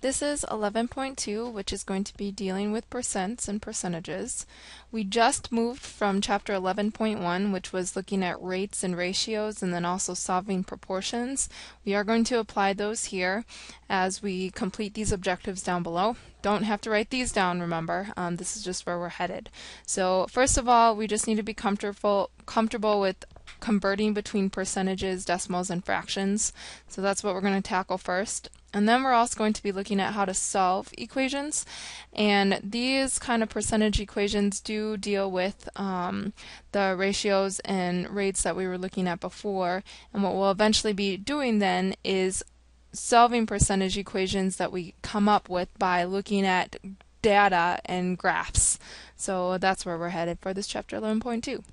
This is 11.2, which is going to be dealing with percents and percentages. We just moved from chapter 11.1, which was looking at rates and ratios and then also solving proportions. We are going to apply those here as we complete these objectives down below. Don't have to write these down, remember. This is just where we're headed. So first of all, we just need to be comfortable with converting between percentages, decimals, and fractions. So that's what we're going to tackle first. And then we're also going to be looking at how to solve equations. And these kind of percentage equations do deal with the ratios and rates that we were looking at before. And what we'll eventually be doing then is solving percentage equations that we come up with by looking at data and graphs. So that's where we're headed for this chapter 11.2.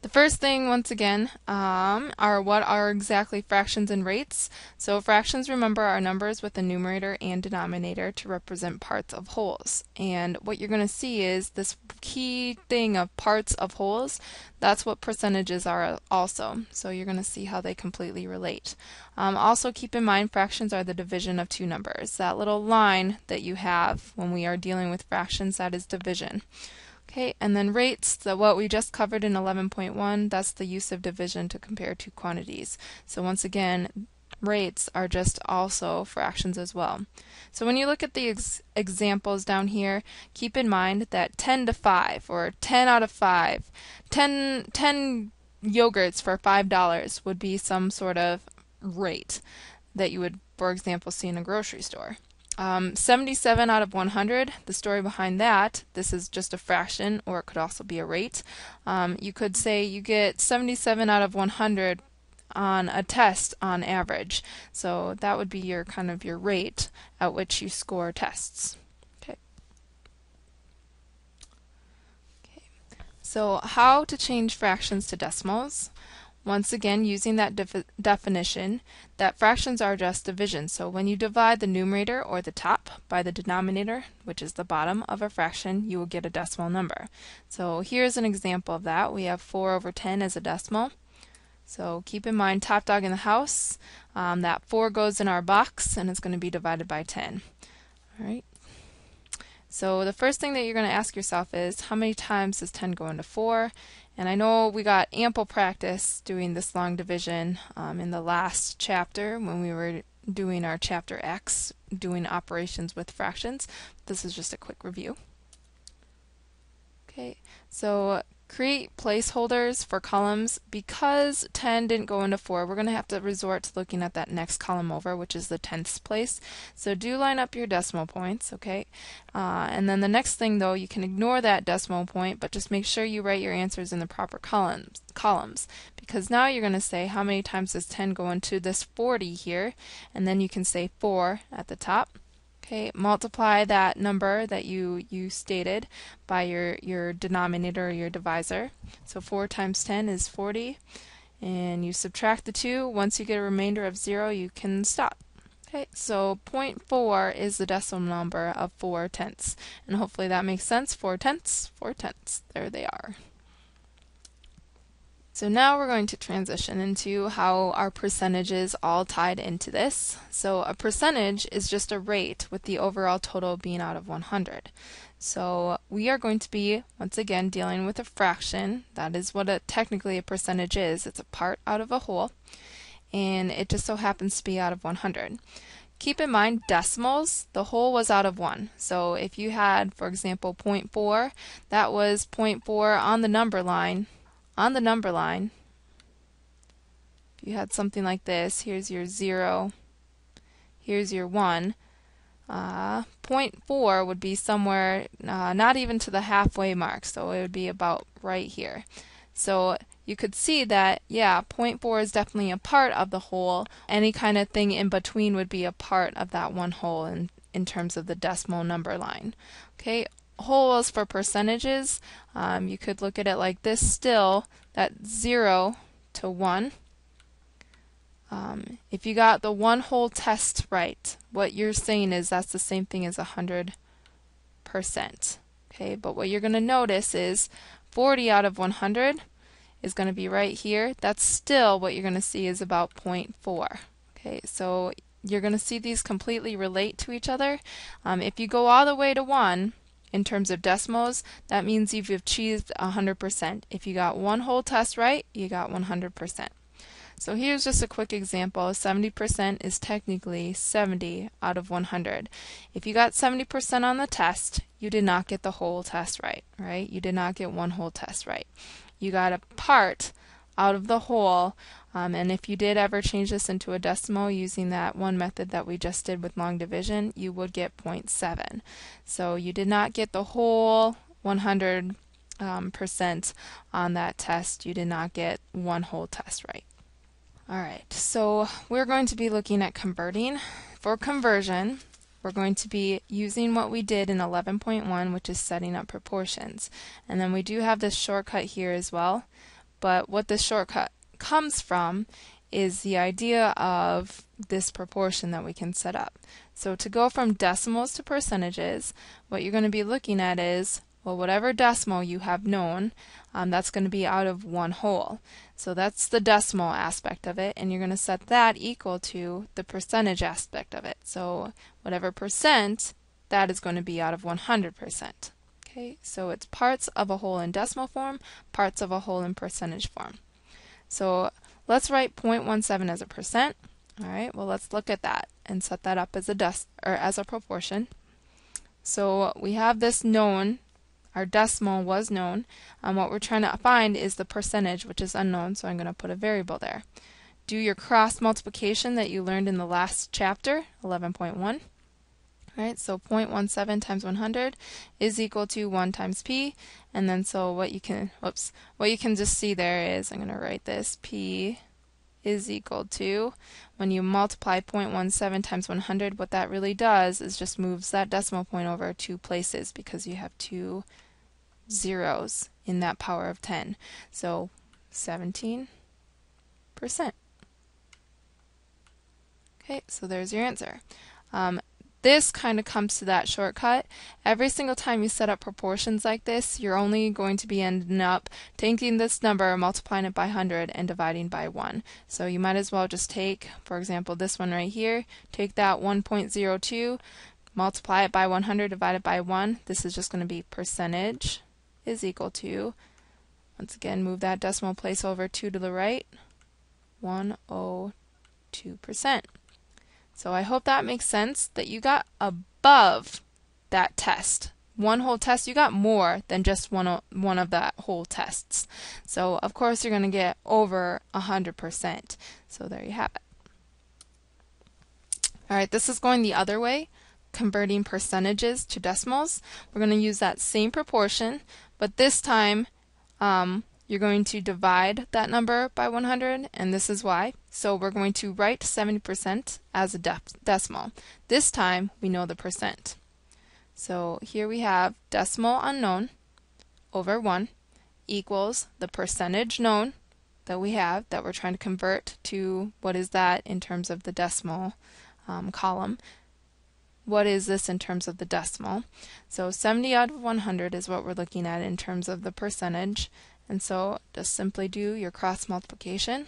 The first thing, once again, are what are exactly fractions and rates. So fractions, remember, are numbers with a numerator and denominator to represent parts of wholes. And what you're going to see is this key thing of parts of wholes. That's what percentages are also. So you're going to see how they completely relate. Also keep in mind fractions are the division of two numbers. That little line that you have when we are dealing with fractions, that is division. Okay, and then rates, what we just covered in 11.1, that's the use of division to compare two quantities. So once again, rates are just also fractions as well. So when you look at the examples down here, keep in mind that 10 to 5, or 10 out of 5, 10 yogurts for $5 would be some sort of rate that you would, for example, see in a grocery store. 77 out of 100, the story behind that, this is just a fraction, or it could also be a rate. You could say you get 77 out of 100 on a test on average. So that would be your kind of your rate at which you score tests. Okay. So how to change fractions to decimals? Once again, using that definition, that fractions are just division. So when you divide the numerator, or the top, by the denominator, which is the bottom of a fraction, you will get a decimal number. So here's an example of that. We have 4 over 10 as a decimal. So keep in mind, top dog in the house, that 4 goes in our box, and it's going to be divided by 10. All right. So the first thing that you're going to ask yourself is, how many times does 10 go into 4? And I know we got ample practice doing this long division in the last chapter when we were doing our chapter X, doing operations with fractions. This is just a quick review. Okay, so create placeholders for columns. Because 10 didn't go into 4, we're going to have to resort to looking at that next column over, which is the tenths place. So do line up your decimal points, okay? And then the next thing, though, you can ignore that decimal point, but just make sure you write your answers in the proper columns. Because now you're going to say, how many times does 10 go into this 40 here? And then you can say 4 at the top. Okay, multiply that number that you stated by your denominator or your divisor. So 4 times 10 is 40. And you subtract the 2. Once you get a remainder of 0, you can stop. Okay, so 0.4 is the decimal number of 4 tenths. And hopefully that makes sense. 4 tenths, 4 tenths. There they are. So now we're going to transition into how our percentages all tied into this. So a percentage is just a rate with the overall total being out of 100. So we are going to be, once again, dealing with a fraction. That is what technically a percentage is. It's a part out of a whole, and it just so happens to be out of 100. Keep in mind, decimals, the whole was out of 1. So if you had, for example, 0.4, that was 0.4 on the number line. On the number line, if you had something like this, here's your 0, here's your 1, 0.4 would be somewhere not even to the halfway mark, so it would be about right here. So you could see that, yeah, 0.4 is definitely a part of the whole. Any kind of thing in between would be a part of that one whole in terms of the decimal number line. Okay. Wholes for percentages, you could look at it like this still, that 0 to 1. If you got the one whole test right, what you're saying is that's the same thing as 100%. Okay, but what you're going to notice is 40 out of 100 is going to be right here. That's still what you're going to see is about 0.4. Okay, so you're going to see these completely relate to each other. If you go all the way to 1 in terms of decimals, that means you've achieved 100%. If you got one whole test right, you got 100%. So here's just a quick example. 70% is technically 70 out of 100. If you got 70% on the test, you did not get the whole test right, right? You did not get one whole test right. You got a part out of the whole, and if you did ever change this into a decimal using that one method that we just did with long division, you would get 0.7. So you did not get the whole 100% on that test. You did not get one whole test right. Alright, so we're going to be looking at converting. For conversion, we're going to be using what we did in 11.1, which is setting up proportions. And then we do have this shortcut here as well, but what this shortcut comes from is the idea of this proportion that we can set up. So to go from decimals to percentages, what you're going to be looking at is, well, whatever decimal you have known, that's going to be out of one whole. So that's the decimal aspect of it, and you're going to set that equal to the percentage aspect of it. So whatever percent, that is going to be out of 100%. Okay, so it's parts of a whole in decimal form, parts of a whole in percentage form. So let's write 0.17 as a percent. All right, well, let's look at that and set that up as a proportion. So we have this known. Our decimal was known. What we're trying to find is the percentage, which is unknown, so I'm going to put a variable there. Do your cross multiplication that you learned in the last chapter, 11.1. Right, so 0.17 times 100 is equal to 1 times p, and then so what you can just see there is, I'm going to write this, p is equal to, when you multiply 0.17 times 100, what that really does is just moves that decimal point over 2 places because you have 2 zeros in that power of 10. So 17%. Okay, so there's your answer. This kind of comes to that shortcut. Every single time you set up proportions like this, you're only going to be ending up taking this number, multiplying it by 100, and dividing by 1. So you might as well just take, for example, this one right here, take that 1.02, multiply it by 100, divide it by 1. This is just going to be percentage is equal to, once again, move that decimal place over 2 to the right, 102%. So I hope that makes sense, that you got above that test. One whole test, you got more than just one of that whole tests. So of course you're going to get over 100%. So there you have it. Alright, this is going the other way, converting percentages to decimals. We're going to use that same proportion, but this time you're going to divide that number by 100, and this is why. So we're going to write 70% as a decimal. This time we know the percent. So here we have decimal unknown over 1 equals the percentage known that we have, that we're trying to convert to what is that in terms of the decimal column. What is this in terms of the decimal? So 70 out of 100 is what we're looking at in terms of the percentage. And so just simply do your cross multiplication.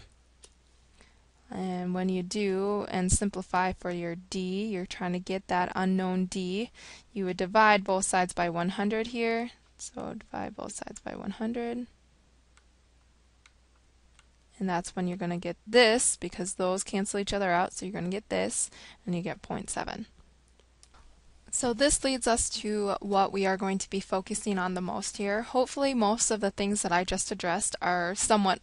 And when you do and simplify for your d, you're trying to get that unknown d, you would divide both sides by 100 here. So divide both sides by 100. And that's when you're going to get this, because those cancel each other out, so you're going to get this, and you get 0.7. So this leads us to what we are going to be focusing on the most here. Hopefully most of the things that I just addressed are somewhat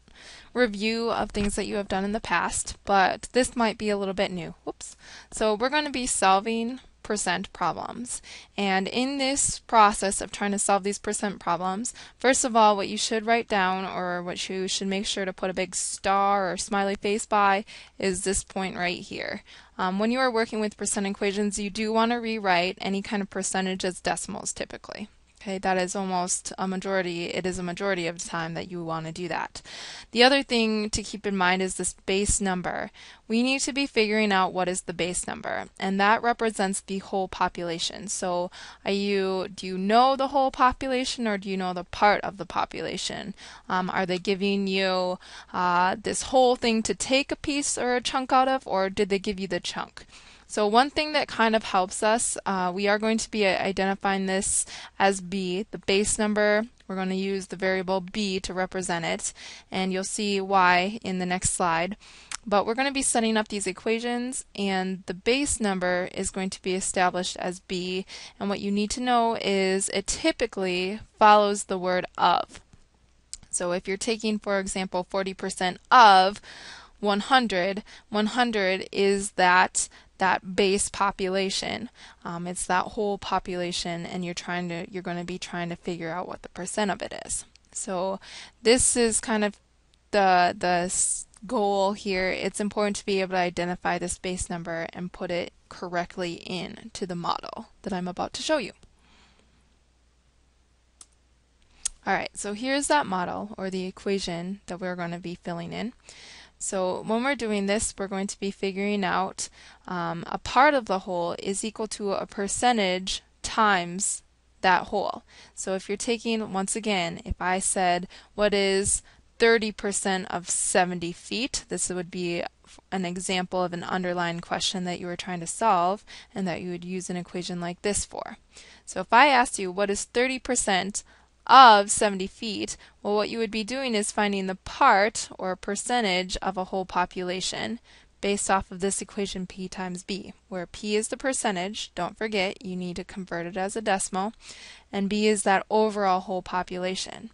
review of things that you have done in the past, but this might be a little bit new. Whoops. So we're going to be solving percent problems. And in this process of trying to solve these percent problems, first of all, what you should write down, or what you should make sure to put a big star or smiley face by, is this point right here. When you are working with percent equations, you do want to rewrite any kind of percentage as decimals typically. Okay, that is almost a majority, it is a majority of the time that you want to do that. The other thing to keep in mind is this base number. We need to be figuring out what is the base number, and that represents the whole population. So do you know the whole population, or do you know the part of the population? Are they giving you this whole thing to take a piece or a chunk out of, or did they give you the chunk? So one thing that kind of helps us, we are going to be identifying this as b, the base number. We're going to use the variable b to represent it, and you'll see why in the next slide. But we're going to be setting up these equations, and the base number is going to be established as b, and what you need to know is it typically follows the word of. So if you're taking, for example, 40% of 100, 100 is that base population. It's that whole population, and you're going to be trying to figure out what the percent of it is. So this is kind of the goal here. It's important to be able to identify this base number and put it correctly into the model that I'm about to show you. Alright, so here's that model, or the equation that we're going to be filling in. So when we're doing this, we're going to be figuring out a part of the whole is equal to a percentage times that whole. So if you're taking, once again, if I said what is 30% of 70 feet, this would be an example of an underlying question that you were trying to solve and that you would use an equation like this for. So if I asked you what is 30% of 70 feet, well, what you would be doing is finding the part or percentage of a whole population based off of this equation p times b, where p is the percentage, don't forget you need to convert it as a decimal, and b is that overall whole population.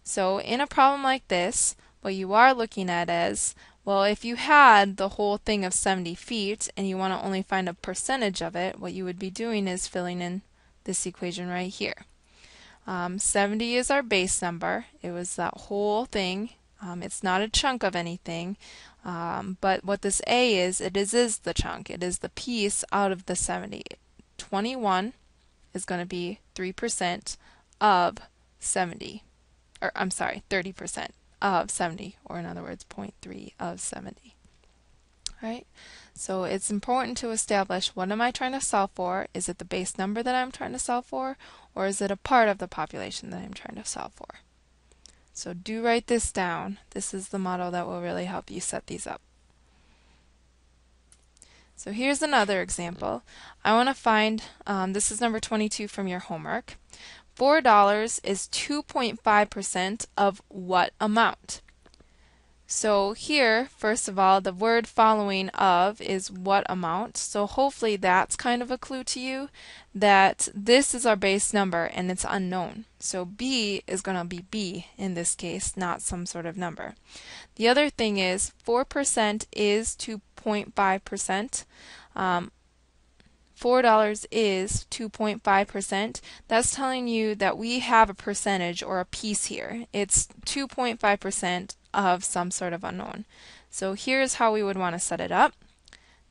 So in a problem like this, what you are looking at is, well, if you had the whole thing of 70 feet and you want to only find a percentage of it, what you would be doing is filling in this equation right here. 70 is our base number. It was that whole thing. It's not a chunk of anything, but what this A is, it is the chunk. It is the piece out of the 70. 21 is going to be 3% of 70. Or I'm sorry, 30% of 70, or in other words, 0.3 of 70. Right? So it's important to establish, what am I trying to solve for? Is it the base number that I'm trying to solve for, or is it a part of the population that I'm trying to solve for? So do write this down. This is the model that will really help you set these up. So here's another example. I want to find, this is number 22 from your homework. $4 is 2.5% of what amount? So here, first of all, the word following of is what amount. So hopefully that's kind of a clue to you that this is our base number and it's unknown. So b is going to be b in this case, not some sort of number. The other thing is 4% is 2.5%. $4 is 2.5%. That's telling you that we have a percentage or a piece here. It's 2.5% of some sort of unknown. So here's how we would want to set it up.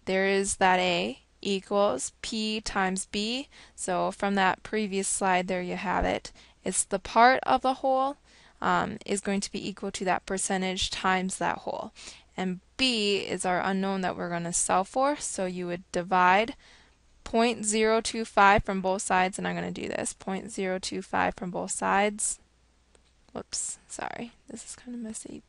There is that A equals P times B. So from that previous slide, there you have it. It's the part of the whole is going to be equal to that percentage times that whole. And B is our unknown that we're going to solve for. So you would divide 0.025 from both sides, and I'm going to do this, 0.025 from both sides. Whoops, sorry, this is kind of messy.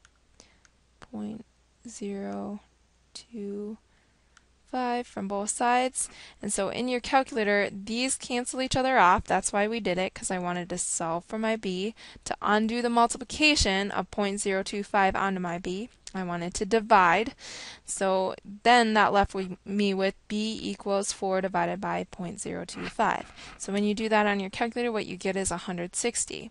0.025 from both sides. And so in your calculator, these cancel each other off. That's why we did it, because I wanted to solve for my b. To undo the multiplication of 0.025 onto my b, I wanted to divide. So then that left me with b equals 4 divided by 0.025. So when you do that on your calculator, what you get is 160.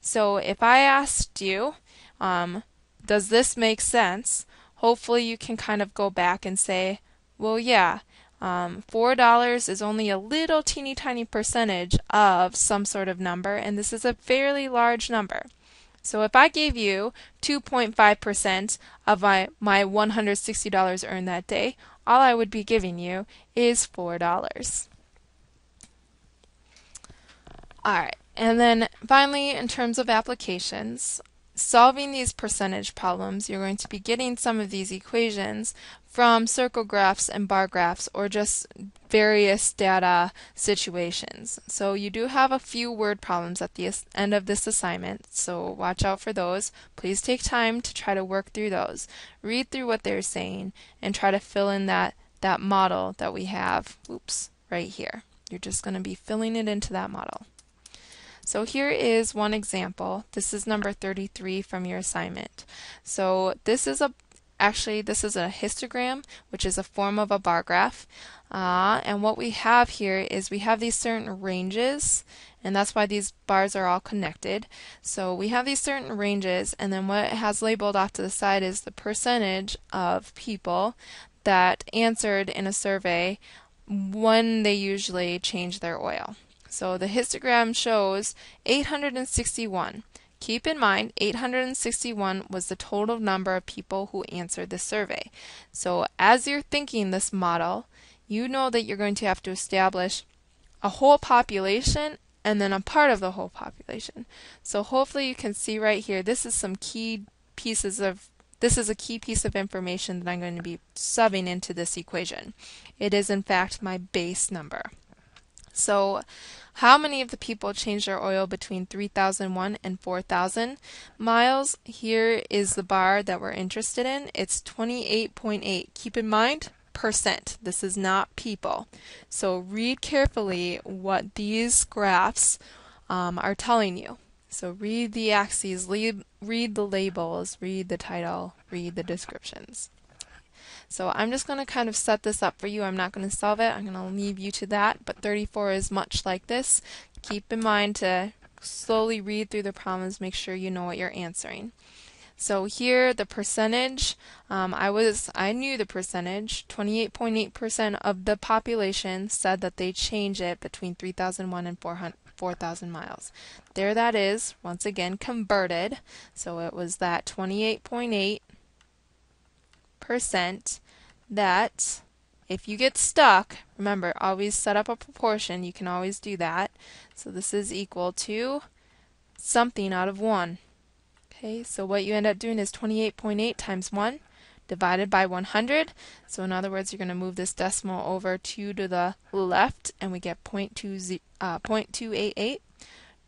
So if I asked you, does this make sense? Hopefully you can kind of go back and say, well, yeah, $4 is only a little teeny tiny percentage of some sort of number, and this is a fairly large number. So if I gave you 2.5% of my $160 earned that day, all I would be giving you is $4. Alright, and then finally, in terms of applications, solving these percentage problems, you're going to be getting some of these equations from circle graphs and bar graphs, or just various data situations. So you do have a few word problems at the end of this assignment, so watch out for those. Please take time to try to work through those. Read through what they're saying and try to fill in that that model that we have, right here. You're just going to be filling it into that model. So here is one example. This is number 33 from your assignment. So this is a histogram, which is a form of a bar graph. And what we have here is we have these certain ranges, and that's why these bars are all connected. So we have these certain ranges, and then what it has labeled off to the side is the percentage of people that answered in a survey when they usually change their oil. So the histogram shows 861. Keep in mind, 861 was the total number of people who answered the survey. So as you're thinking this model, you know that you're going to have to establish a whole population and then a part of the whole population. So hopefully you can see right here, this is a key piece of information that I'm going to be subbing into this equation. It is in fact my base number. So how many of the people changed their oil between 3,001 and 4,000 miles? Here is the bar that we're interested in. It's 28.8. Keep in mind, percent. This is not people. So read carefully what these graphs are telling you. So read the axes, read the labels, read the title, read the descriptions. So I'm just going to kind of set this up for you. I'm not going to solve it. I'm going to leave you to that. But 34 is much like this. Keep in mind to slowly read through the problems, make sure you know what you're answering. So here the percentage, I knew the percentage, 28.8% of the population said that they change it between 3001 and 4,000 miles. There that is, once again converted. So it was that 28.8% that if you get stuck, remember, always set up a proportion. You can always do that. So this is equal to something out of 1. Okay, so what you end up doing is 28.8 times 1 divided by 100. So in other words, you're going to move this decimal over 2 to the left, and we get 0.288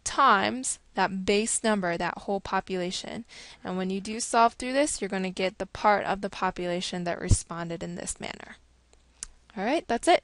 times that base number, that whole population. And when you do solve through this, you're going to get the part of the population that responded in this manner. All right, that's it.